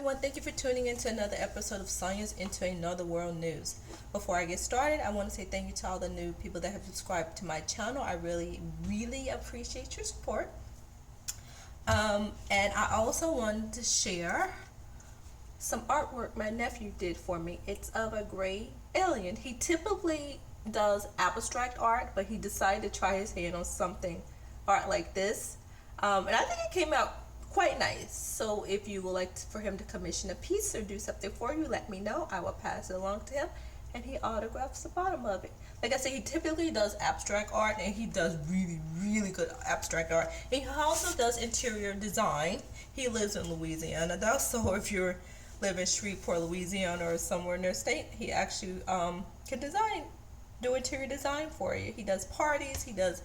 everyone, thank you for tuning in to another episode of Science into Another World News. Before I get started, I want to say thank you to all the new people that have subscribed to my channel. I really appreciate your support. And I also wanted to share some artwork my nephew did for me. It's of a gray alien. He typically does abstract art, but he decided to try his hand on something art like this. And I think it came out quite nice. So if you would like for him to commission a piece or do something for you, let me know. I will pass it along to him, and he autographs the bottom of it. Like I said, he typically does abstract art, and he does really good abstract art. And he also does interior design. He lives in Louisiana though, so if you live in Shreveport, Louisiana, or somewhere in their state, he actually can do interior design for you. He does parties, he does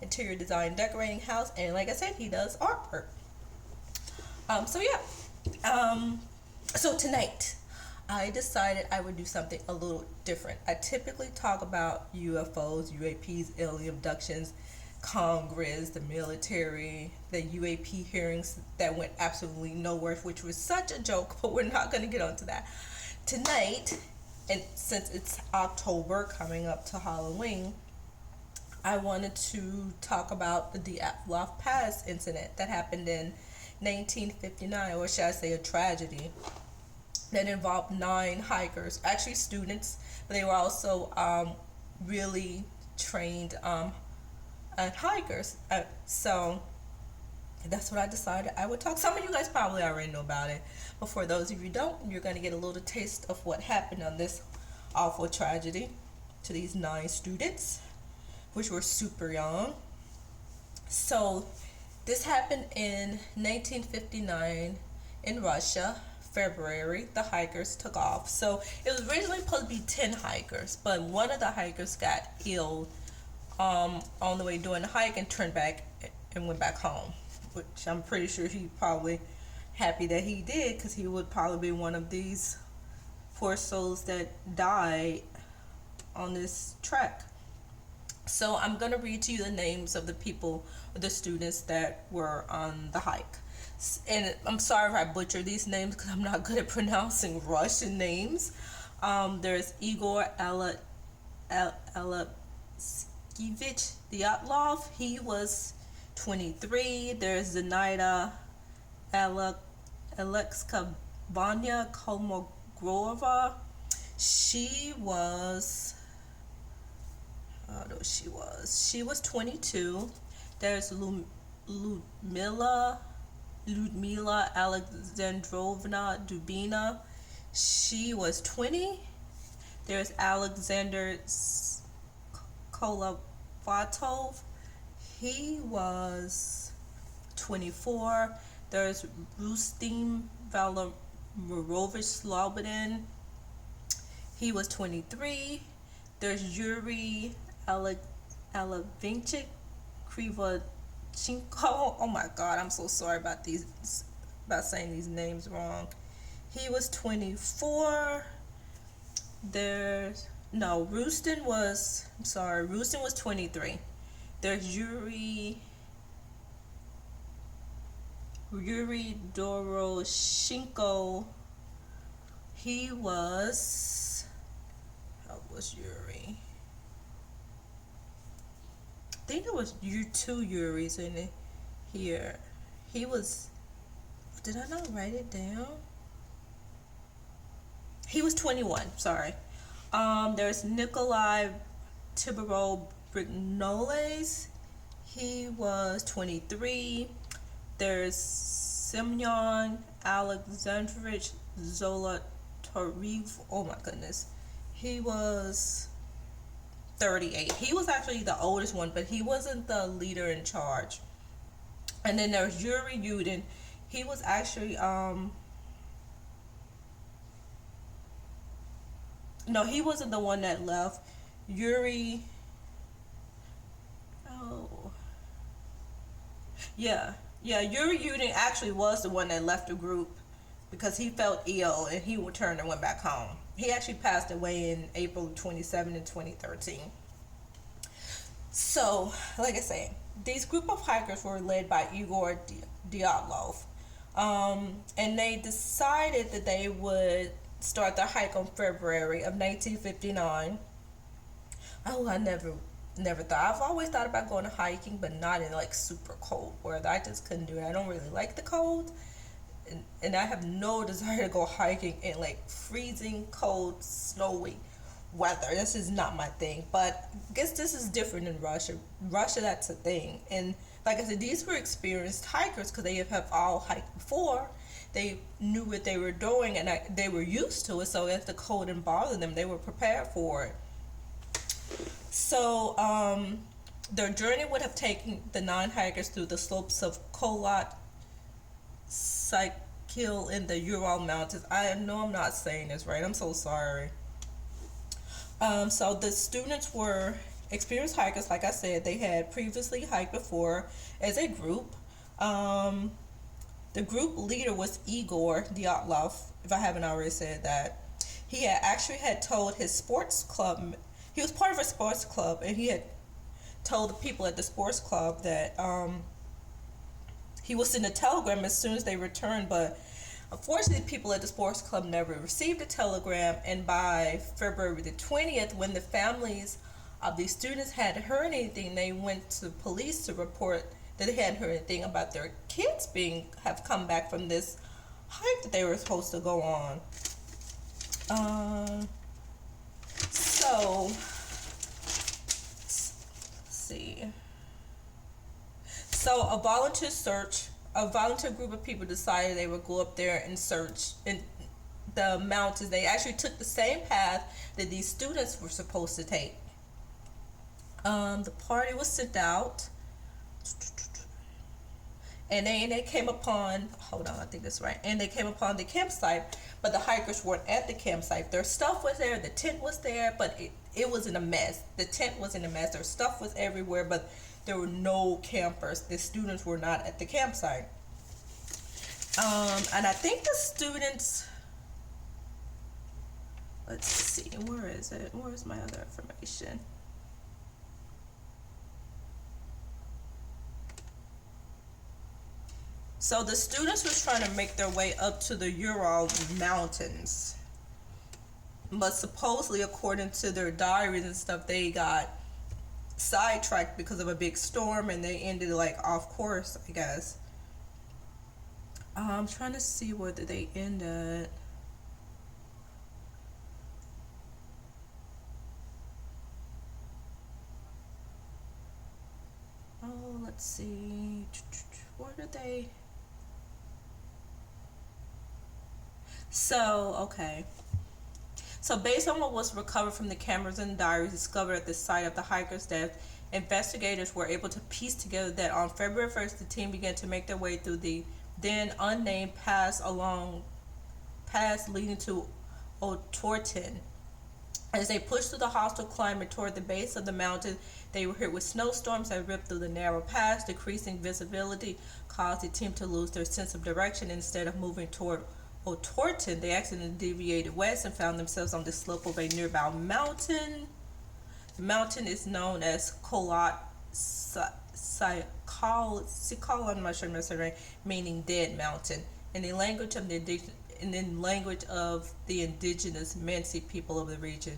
interior design, decorating house, and like I said, he does artwork. So tonight I decided I would do something a little different. I typically talk about UFOs, UAPs, alien abductions, Congress, the military, the UAP hearings that went absolutely nowhere, which was such a joke, but we're not going to get onto that. Tonight, and since it's October coming up to Halloween, I wanted to talk about the Dyatlov Pass incident that happened in 1959, or should I say a tragedy that involved 9 hikers, actually students, but they were also really trained hikers. So that's what I decided I would talk. Some of you guys probably already know about it, but for those of you who don't, you're going to get a little taste of what happened on this awful tragedy to these 9 students, which were super young. So this happened in 1959 in Russia, February. The hikers took off. So it was originally supposed to be 10 hikers, but one of the hikers got ill on the way doing the hike and turned back and went back home, which I'm pretty sure he probably happy that he did, because he would probably be one of these poor souls that died on this trek. So I'm going to read to you the names of the people, the students that were on the hike. And I'm sorry if I butcher these names, because I'm not good at pronouncing Russian names. There's Igor Alexeyevich Dyatlov. He was 23. There's Zenaida Alexeyevna Kolmogorova. She was 22. There's Ludmila Alexandrovna Dubina. She was 20. There's Alexander Kolovatov. He was 24. There's Rustim Valerimovich Slobodin. He was 23. There's Yuri Alavinchik Krivachenko. Oh my God, I'm so sorry about saying these names wrong. He was 24. Rustin was 23. There's Yuri Doroshenko. He was, how was Yuri? I think there was 2 Yuris in here. He was, did I not write it down? He was 21, sorry. There's Nikolai Tibero Brignoles. He was 23. There's Semyon Alexandrovich Zolotarev. Oh my goodness. He was 38. He was actually the oldest one, but he wasn't the leader in charge. And then there's Yuri Yudin. He was actually no, he wasn't the one that left. Yuri Yuri Yudin actually was the one that left the group because he felt ill and he returned and went back home. He actually passed away in April 27 in 2013. So, like I say, these group of hikers were led by Igor Dyatlov. And they decided that they would start the hike on February of 1959. Oh, I never thought. I've always thought about going hiking, but not in like super cold weather. I just couldn't do it. I don't really like the cold, and I have no desire to go hiking in like freezing cold, snowy weather. This is not my thing. But I guess this is different in Russia. Russia, that's a thing. And like I said, these were experienced hikers because they have all hiked before. They knew what they were doing, and they were used to it. So if the cold didn't bother them, they were prepared for it. So their journey would have taken the nine hikers through the slopes of Kholat Syakhl in the Ural Mountains. I know I'm not saying this right. I'm so sorry. So the students were experienced hikers. Like I said, they had previously hiked before as a group. The group leader was Igor Dyatlov, if I haven't already said that. He had told his sports club, he was part of a sports club, and he had told the people at the sports club that he would send a telegram as soon as they returned, but unfortunately people at the sports club never received a telegram, and by February the 20th, when the families of these students hadn't heard anything, they went to police to report that they hadn't heard anything about their kids have come back from this hike that they were supposed to go on. So let's see. So a volunteer group of people decided they would go up there and search in the mountains. They actually took the same path that these students were supposed to take. The party was sent out, and they came upon, hold on, I think that's right, and they came upon the campsite, but the hikers weren't at the campsite. Their stuff was there, the tent was there, but it was in a mess. The tent was in a mess. Their stuff was everywhere, but there were no campers. The students were not at the campsite. And I think the students, let's see, where is it? Where is my other information? So the students were trying to make their way up to the Ural Mountains. But supposedly, according to their diaries and stuff, they got sidetracked because of a big storm, and they ended like off course, I guess. I'm trying to see where did they end at. Oh, let's see. Where did they? So, okay. So based on what was recovered from the cameras and diaries discovered at the site of the hiker's death, investigators were able to piece together that on February 1st, the team began to make their way through the then unnamed pass leading to Otorten. As they pushed through the hostile climate toward the base of the mountain, they were hit with snowstorms that ripped through the narrow pass. Decreasing visibility caused the team to lose their sense of direction. Instead of moving toward Otorten, they accidentally deviated west and found themselves on the slope of a nearby mountain. The mountain is known as Kholat Syakhl, I'm not sure I'm saying right, meaning dead mountain, in the language of the indigenous Mensi people of the region.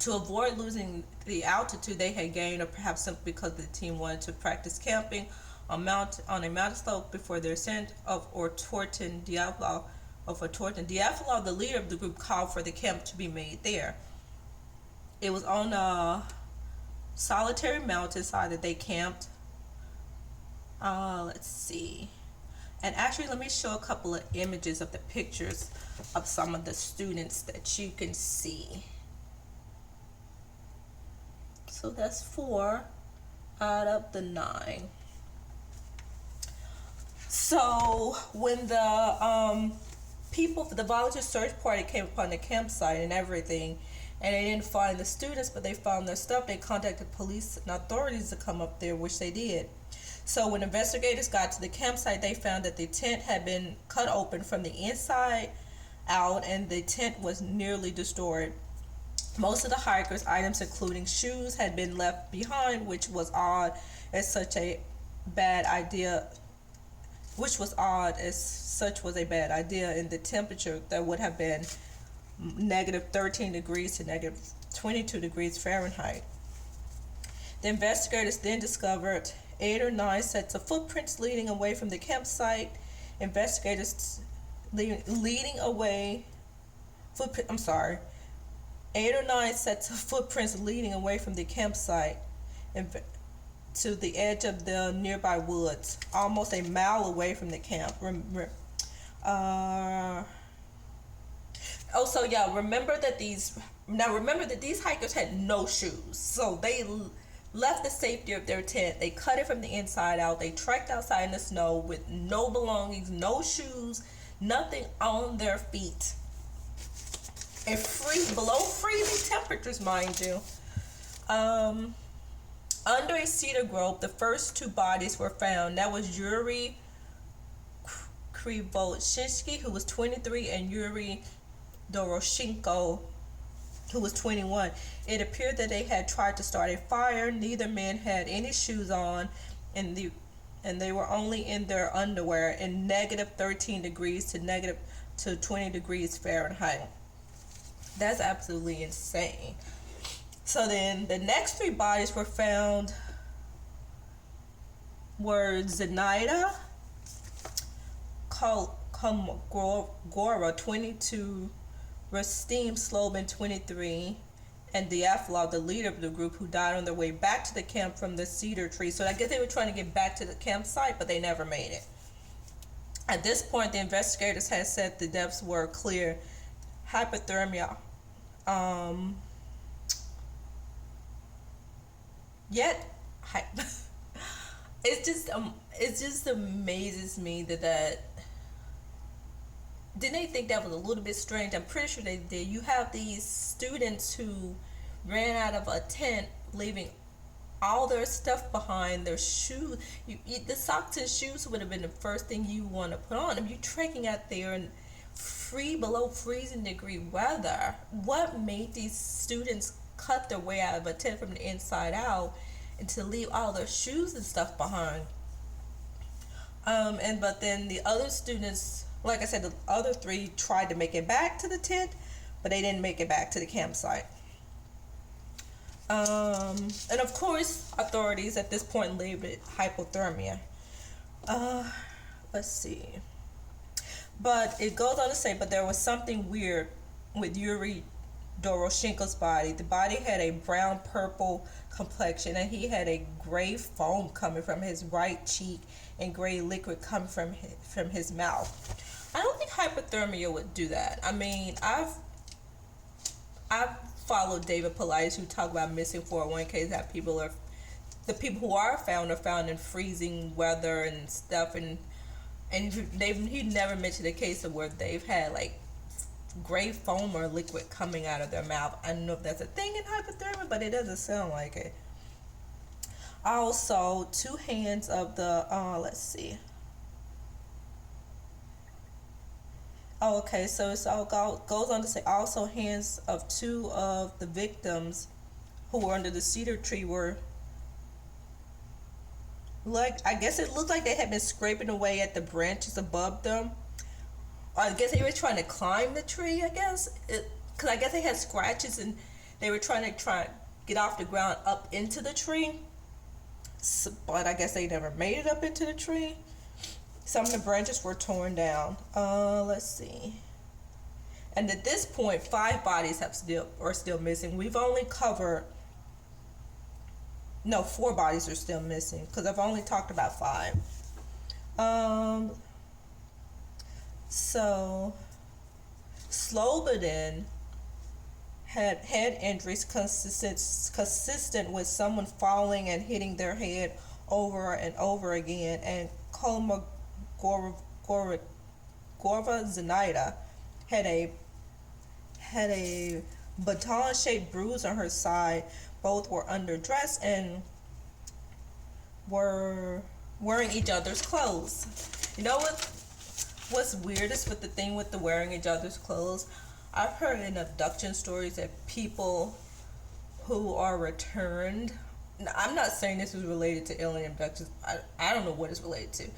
To avoid losing the altitude they had gained, or perhaps simply because the team wanted to practice camping on a mountain slope before their ascent of Dyatlov, the leader of the group, called for the camp to be made there. It was on a solitary mountainside that they camped. Let's see. And actually, let me show a couple of images of the pictures of some of the students that you can see. So that's 4 out of the 9. So when the the volunteer search party came upon the campsite and everything, and they didn't find the students, but they found their stuff, they contacted police and authorities to come up there, which they did. So when investigators got to the campsite, they found that the tent had been cut open from the inside out, and the tent was nearly destroyed. Most of the hikers' items, including shoes, had been left behind, which was odd, as such a bad idea which was odd as such was a bad idea in the temperature that would have been negative 13 degrees to negative 22 degrees Fahrenheit. The investigators then discovered 8 or 9 sets of footprints leading away from the campsite. Investigators leading away footprint. I'm sorry, 8 or 9 sets of footprints leading away from the campsite and to the edge of the nearby woods, almost a mile away from the camp. Remember that these hikers had no shoes, so they left the safety of their tent. They cut it from the inside out. They trekked outside in the snow with no belongings, no shoes, nothing on their feet, and below freezing temperatures, mind you. Under a cedar grove, the first 2 bodies were found. That was Yuri Krivoshensky, who was 23, and Yuri Doroshenko, who was 21. It appeared that they had tried to start a fire. Neither man had any shoes on, and they were only in their underwear in negative 13 degrees to 20 degrees Fahrenheit. That's absolutely insane. So then the next 3 bodies were found were Zenaida Kolmogorova, 22, Rustem Slobin, 23, and Dyatlov, the leader of the group, who died on their way back to the camp from the cedar tree. So I guess they were trying to get back to the campsite, but they never made it. At this point, the investigators had said the deaths were clear hypothermia. Yet, it just amazes me that didn't they think that was a little bit strange? I'm pretty sure they did. You have these students who ran out of a tent, leaving all their stuff behind, their shoes. The socks and shoes would have been the first thing you want to put on. If you're trekking out there in below freezing degree weather, what made these students cut their way out of a tent from the inside out and to leave all their shoes and stuff behind? But then the other students, like I said, the other 3 tried to make it back to the tent, but they didn't make it back to the campsite. And of course, authorities at this point labeled it hypothermia. Let's see. But it goes on to say, but there was something weird with Yuri Doroshenko's body. The body had a brown-purple complexion, and he had a gray foam coming from his right cheek and gray liquid coming from his mouth. I don't think hypothermia would do that. I mean, I've followed David Politis, who talk about missing 401ks, that the people who are found in freezing weather and stuff, and he never mentioned a case of where they've had like gray foam or liquid coming out of their mouth. I don't know if that's a thing in hypothermia, but it doesn't sound like it. Also, 2 hands of the let's see. Oh, okay, so it goes on to say also hands of 2 of the victims who were under the cedar tree were, like, I guess it looked like they had been scraping away at the branches above them. I guess they were trying to climb the tree, I guess. Because I guess they had scratches and they were trying to get off the ground up into the tree. So, but I guess they never made it up into the tree. Some of the branches were torn down. Let's see. And at this point, 5 bodies are still missing. We've only covered... No, 4 bodies are still missing because I've only talked about 5. So Slobodin had head injuries consistent with someone falling and hitting their head over and over again, and Kolmogorova Zenaida had a baton-shaped bruise on her side. Both were underdressed and were wearing each other's clothes. You know what's weirdest with the thing with the wearing each other's clothes? I've heard in abduction stories that people who are returned, I'm not saying this is related to alien abductions, I don't know what it's related to,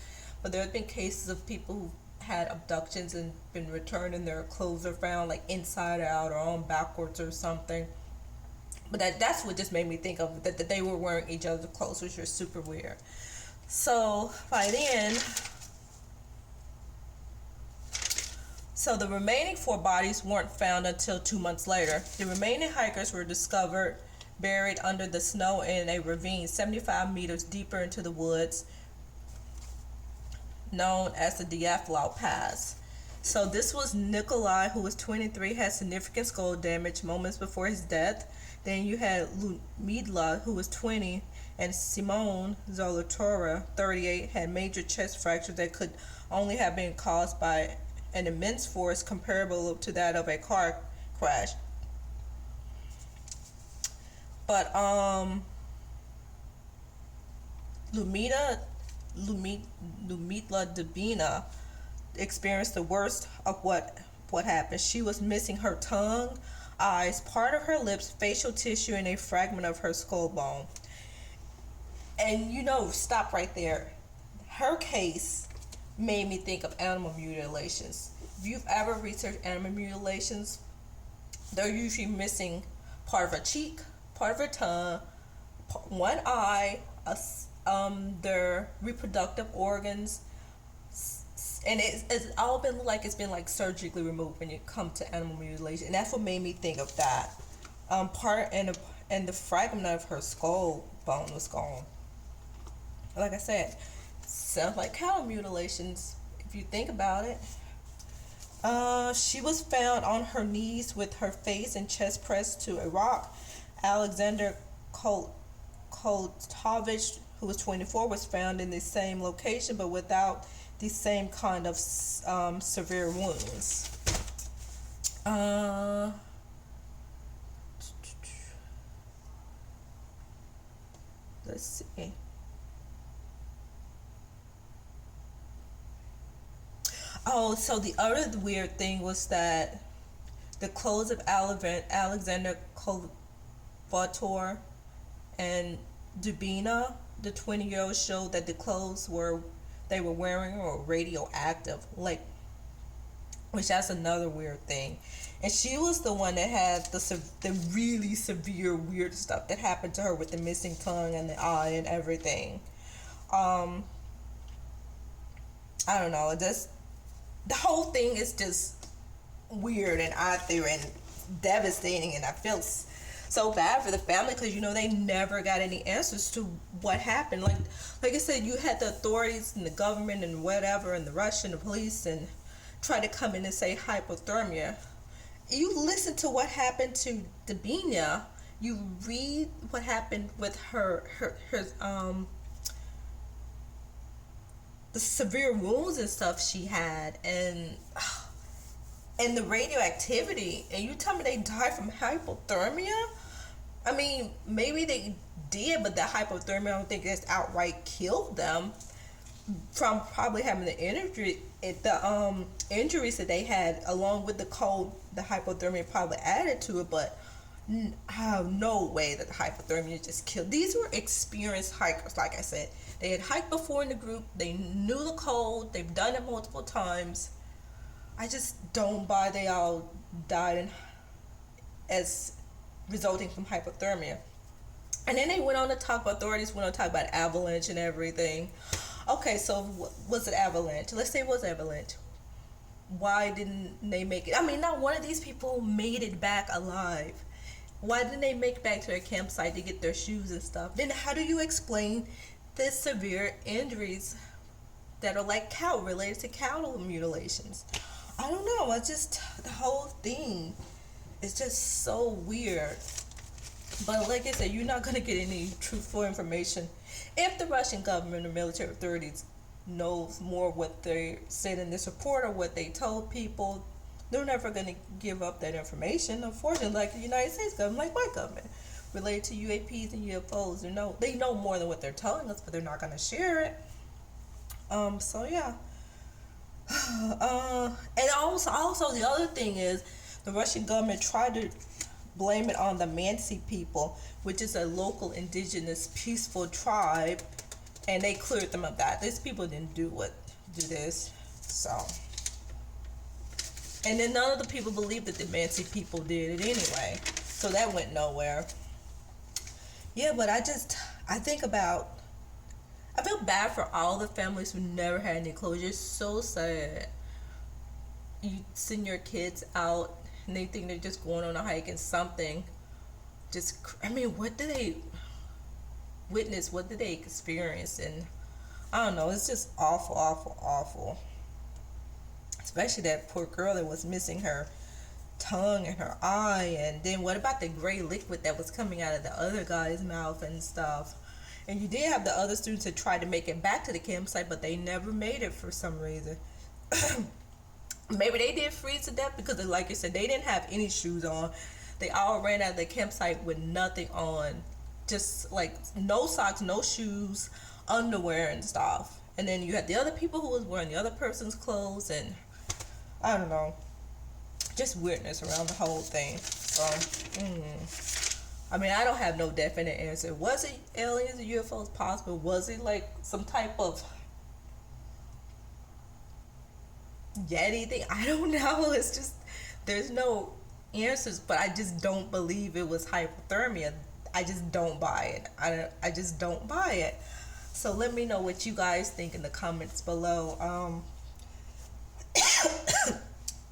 but there have been cases of people who had abductions and been returned and their clothes are found like inside out or on backwards or something. But that's what just made me think of that they were wearing each other's clothes, which was super weird. So by then, so the remaining 4 bodies weren't found until 2 months later. The remaining hikers were discovered buried under the snow in a ravine 75 meters deeper into the woods, known as the Dyatlov Pass. So this was Nikolai, who was 23, had significant skull damage moments before his death. Then you had Ludmila, who was 20, and Simone Zolotora, 38, had major chest fractures that could only have been caused by an immense force comparable to that of a car crash. But Lumita Dubina experienced the worst of what happened. She was missing her tongue, eyes, part of her lips, facial tissue, and a fragment of her skull bone. And stop right there. Her case made me think of animal mutilations. If you've ever researched animal mutilations, they're usually missing part of a cheek, part of a tongue, one eye, their reproductive organs, and it's all been like surgically removed when it comes to animal mutilation, and that's what made me think of that. Part and the fragment of her skull bone was gone. Like I said, sounds like cow mutilations if you think about it. She was found on her knees with her face and chest pressed to a rock. Alexander Koltovich, who was 24, was found in the same location but without the same kind of severe wounds. Let's see. Oh, so the other weird thing was that the clothes of Alexander Kovator and Dubina, the 20-year-old, showed that the clothes they were wearing were radioactive, which that's another weird thing. And she was the one that had the really severe weird stuff that happened to her with the missing tongue and the eye and everything. I don't know, the whole thing is just weird and out there and devastating, and I feel so bad for the family because they never got any answers to what happened. Like I said, you had the authorities and the government and whatever and the Russian, the police, and try to come in and say hypothermia. You listen to what happened to Dubina. You read what happened with her the severe wounds and stuff she had, and the radioactivity, and you tell me they died from hypothermia? I mean, maybe they did, but the hypothermia, I don't think it's outright killed them from probably having the injuries that they had, along with the cold. The hypothermia probably added to it, but I have no way that the hypothermia just killed. These were experienced hikers, like I said. They had hiked before in the group. They knew the cold. They've done it multiple times. I just don't buy they all died as resulting from hypothermia. And then they went on to talk about, authorities went on to talk about avalanche and everything. Okay, so was it avalanche? Let's say it was avalanche. Why didn't they make it? I mean, not one of these people made it back alive. Why didn't they make it back to their campsite to get their shoes and stuff? Then how do you explain the severe injuries that are related to cattle mutilations? I don't know. The whole thing is just so weird. But like I said, you're not going to get any truthful information. If the Russian government or military authorities knows more what they said in this report or what they told people, they're never going to give up that information. Unfortunately, like the United States government, like my government, related to UAPs and UFOs, they know more than what they're telling us, but they're not going to share it. So yeah. And also the other thing is the Russian government tried to blame it on the Mansi people, which is a local indigenous peaceful tribe, and they cleared them of that. These people didn't do what do this. So, and then none of the people believed that the Mansi people did it anyway. So that went nowhere. Yeah, but I think about, I feel bad for all the families who never had any closure. It's so sad. You send your kids out and they think they're just going on a hike and something just, I mean, what do they witness? What did they experience? And I don't know, it's just awful, awful, awful. Especially that poor girl that was missing her tongue and her eye. And then what about the gray liquid that was coming out of the other guy's mouth and stuff? And you did have the other students that tried to make it back to the campsite, but they never made it for some reason. Maybe they did freeze to death because, like you said, they didn't have any shoes on. They all ran out of the campsite with nothing on. Just like no socks, no shoes, underwear and stuff. And then you had the other people who was wearing the other person's clothes, and I don't know, just weirdness around the whole thing. So, I mean, I don't have no definite answer. Was it aliens or UFOs possible? Was it like some type of Yeti thing? I don't know. It's just, there's no answers, but I just don't believe it was hypothermia. I just don't buy it. I just don't buy it. So let me know what you guys think in the comments below.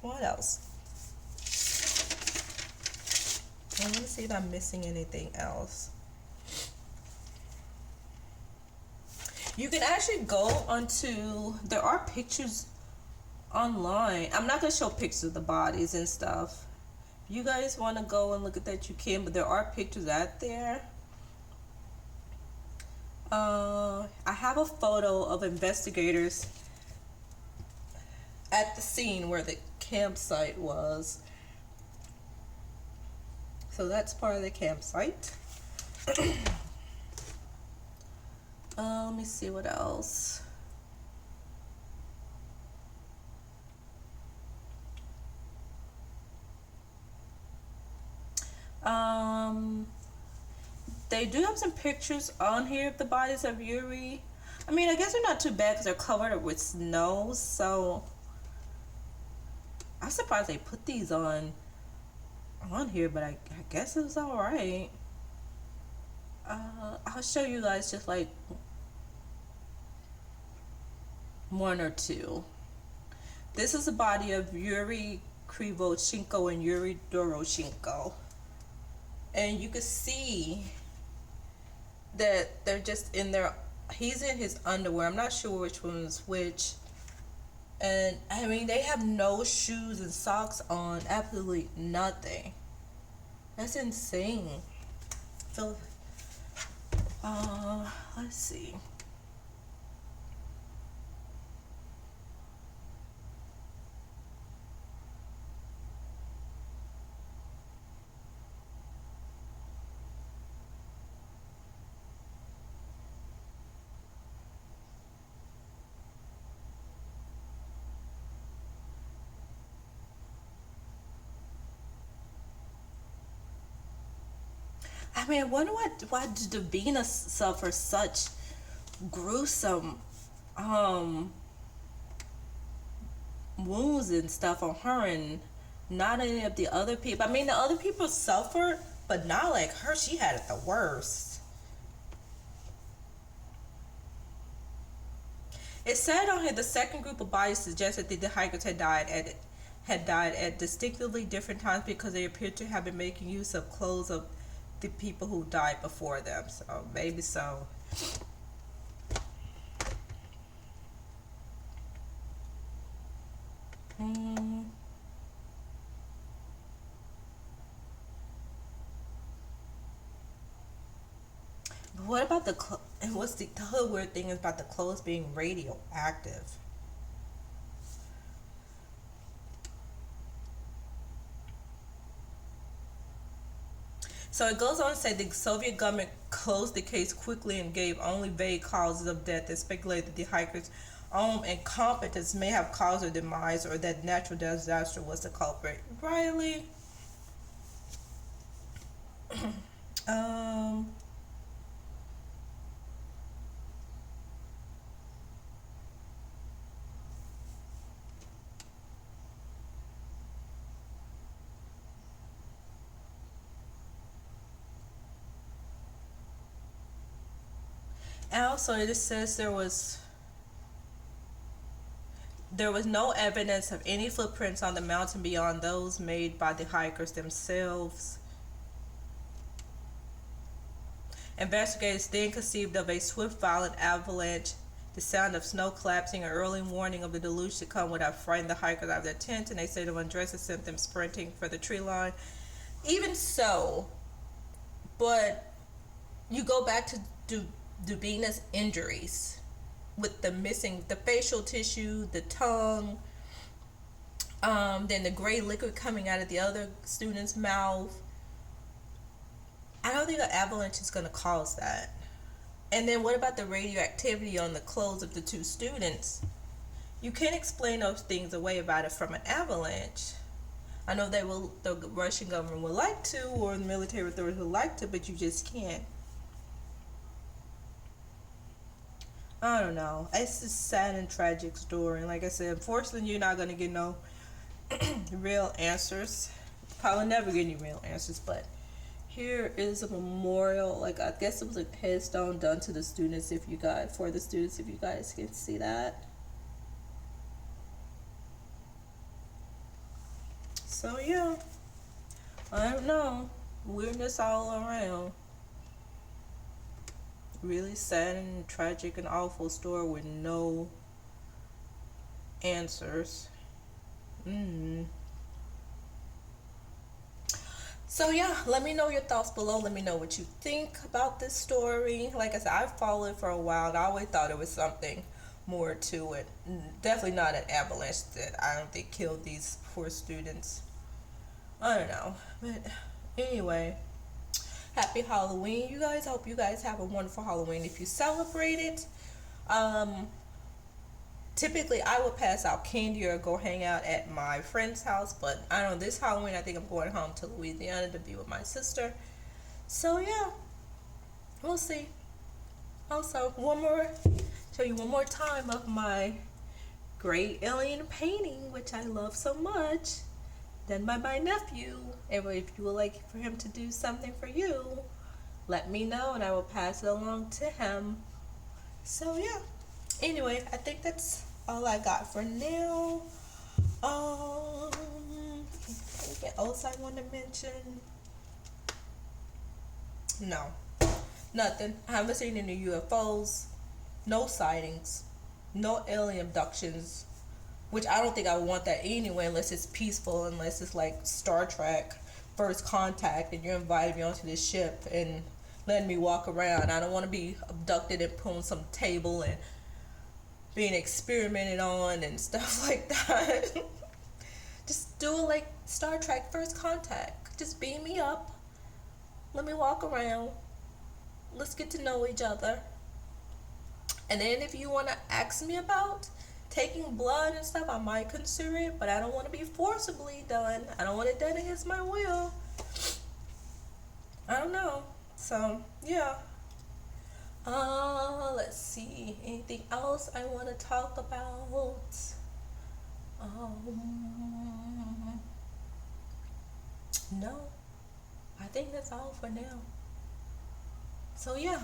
What else? I want to see if I'm missing anything else. You can actually go onto, there are pictures online. I'm not going to show pictures of the bodies and stuff. If you guys want to go and look at that, you can, but there are pictures out there. I have a photo of investigators at the scene where the campsite was. So that's part of the campsite. Let me see what else. They do have some pictures on here of the bodies of Yuri. I mean, I guess they're not too bad because they're covered with snow, so I'm surprised they put these on here, but I guess it was alright. I'll show you guys just like one or two. This is the body of Yuri Krivoshenko and Yuri Doroshenko. And you can see that they're just in their, he's in his underwear. I'm not sure which one is which. And I mean, they have no shoes and socks on, absolutely nothing. That's insane. So, let's see. I mean, I wonder why did Davina suffer such gruesome wounds and stuff on her, and not any of the other people. I mean, the other people suffered, but not like her. She had it the worst. It said on here the second group of bodies suggested that the hikers had died at distinctly different times because they appeared to have been making use of clothes of the people who died before them. So maybe so. But what about the and what's the other weird thing is about the clothes being radioactive? So it goes on to say the Soviet government closed the case quickly and gave only vague causes of death and speculated that the hikers' own incompetence may have caused their demise or that natural disaster was the culprit. Riley? Also, it says there was no evidence of any footprints on the mountain beyond those made by the hikers themselves. Investigators then conceived of a swift, violent avalanche. The sound of snow collapsing, an early warning of the deluge to come, would have frightened the hikers out of their tent, and they say the undress had sent them sprinting for the tree line. Even so, but you go back to Dubina's injuries with the missing, the facial tissue, the tongue, then the gray liquid coming out of the other student's mouth. I don't think an avalanche is going to cause that. And then what about the radioactivity on the clothes of the two students? You can't explain those things away about it from an avalanche. I know the Russian government would like to, or the military authorities would like to, but you just can't. I don't know. It's a sad and tragic story. And like I said, unfortunately, you're not going to get no real answers. Probably never get any real answers, but here is a memorial. Like, I guess it was a headstone done to the students, if you guys can see that. So yeah, I don't know. Weirdness all around. Really sad and tragic and awful story with no answers. So yeah, let me know your thoughts below. Let me know what you think about this story. Like I said, I've followed it for a while, and I always thought it was something more to it. Definitely not an avalanche that I don't think killed these poor students. I don't know. But anyway, happy Halloween, you guys. I hope you guys have a wonderful Halloween if you celebrate it. Typically, I would pass out candy or go hang out at my friend's house, but I don't know, this Halloween, I think I'm going home to Louisiana to be with my sister. So, yeah, we'll see. Also, show you one more time of my great alien painting, which I love so much, done by my nephew. And if you would like for him to do something for you, let me know, and I will pass it along to him. So, yeah. Anyway, I think that's all I got for now. Anything else I want to mention? No, nothing. I haven't seen any UFOs, no sightings, no alien abductions, which I don't think I would want that anyway, unless it's peaceful, unless it's like Star Trek, First Contact, and you're inviting me onto this ship and letting me walk around. I don't want to be abducted and put on some table and being experimented on and stuff like that. Just do it like Star Trek First Contact. Just beam me up. Let me walk around. Let's get to know each other. And then if you want to ask me about taking blood and stuff, I might consider it, but I don't want to be forcibly done. I don't want it done against my will. I don't know. So, yeah. Let's see. Anything else I want to talk about? No. I think that's all for now. So yeah,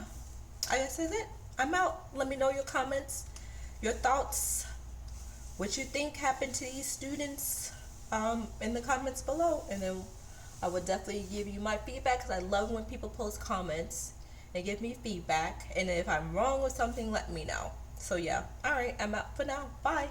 I guess that's it. I'm out. Let me know your comments, your thoughts, what you think happened to these students in the comments below, and then I would definitely give you my feedback, because I love when people post comments and give me feedback, and if I'm wrong with something, let me know. So yeah, all right, I'm out for now. Bye.